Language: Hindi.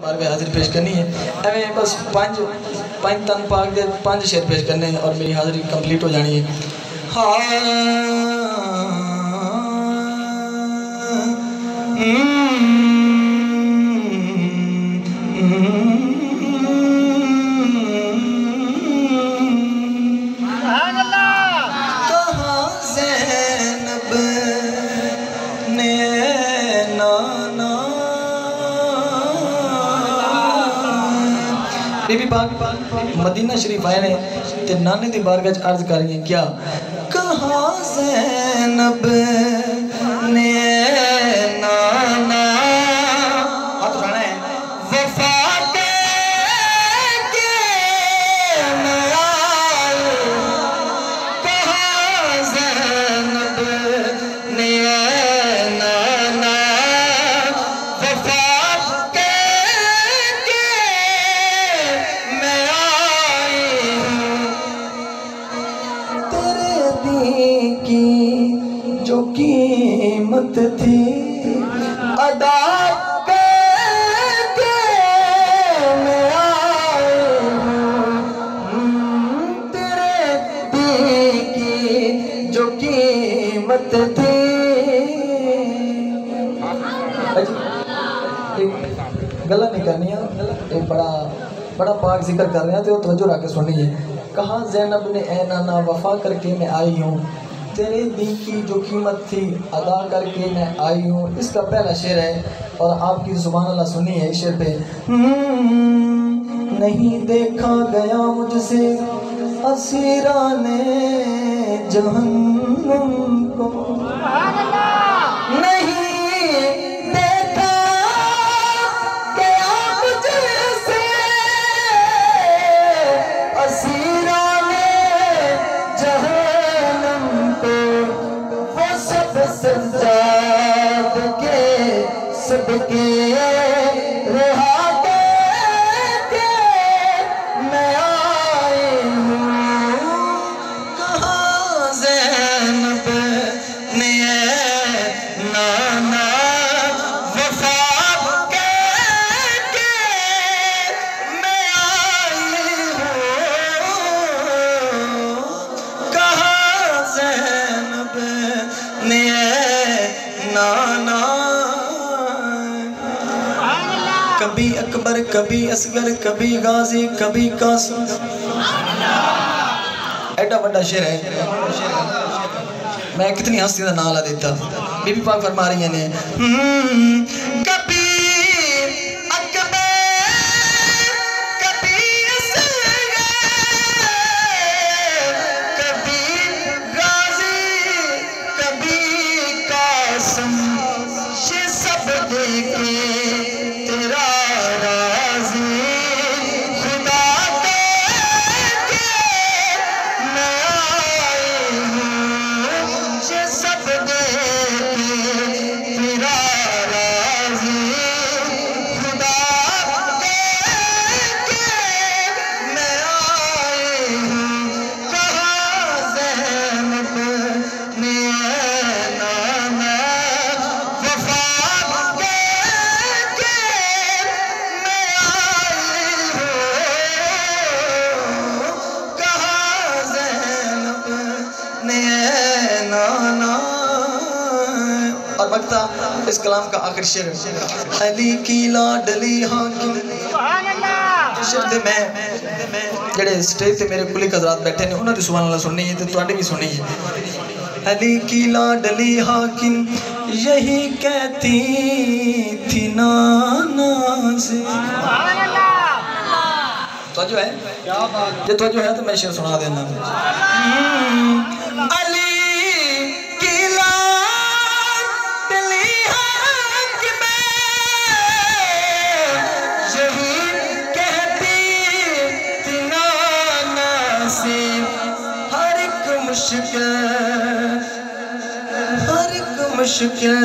बारगाह हाजिर पेश करनी है। एवं बस पांच तन पाक दे 5 शेर पेश करने हैं और मेरी हाजिरी कंप्लीट हो जानी है। बीबी पाक मदीना शरीफ आए ने ते नाने दी बारगाह च अर्ज कर रही हैं क्या कहाँ ज़ैनब ने नाना हाथ उठाना है वफा के कहाँ ज़ैनब ने नाना वफा की जो कीमत थी अदा करके मैं आई हूँ तेरे दी की जो कीमत थी। गलत नहीं करनी है, एक बड़ा पाक जिक्र कर रहे हैं तो तवज्जो रख के सुनिए। कहाँ ज़ैनब ने ऐ नाना वफा करके मैं आई हूँ तेरे दी की जो कीमत थी अदा करके मैं आई हूँ। इसका पहला शेर है और आपकी ज़ुबान अल्लाह सुनी है इस शेर पे। नहीं देखा गया मुझसे असीराने जहन्नम को नहीं सजाद के सबके रहा के मैं आई हूँ कहाँ ज़ैनब ने नाना वफा के मैं आई हूँ कहाँ ज़ैनब ने नाना। कभी अकबर कभी असगर कभी गाजी कभी कासिम। एडा बड़ा शेर है, मैं कितनी हस्ती का नाम ला देता। बीबी पाक फरमा रही ने कभी अकबर कभी असगर कभी गाजी कभी कासिम ये सब देखे तेरा राज़ी खुदा के मैं आई हूँ ये सब देखे तेरा राज़ी खुदा के मैं आई हूँ कहाँ ज़ैनब ने नाना और बकता इस कलाम का आखिर शेर अली की लाडली हाकिम। शेर दे मैं जेड़े स्टेज पे मेरे कुलिक हज़रात बैठे ने उन्होंने सुभान अल्लाह सुननी है तो तुहाडी भी सुनी है। अली की लाडली हाकिम यही कहती थी नाना से। तो जो है ये तो जो है तो मैं शेर सुना देना। अली हर एक मुश्किल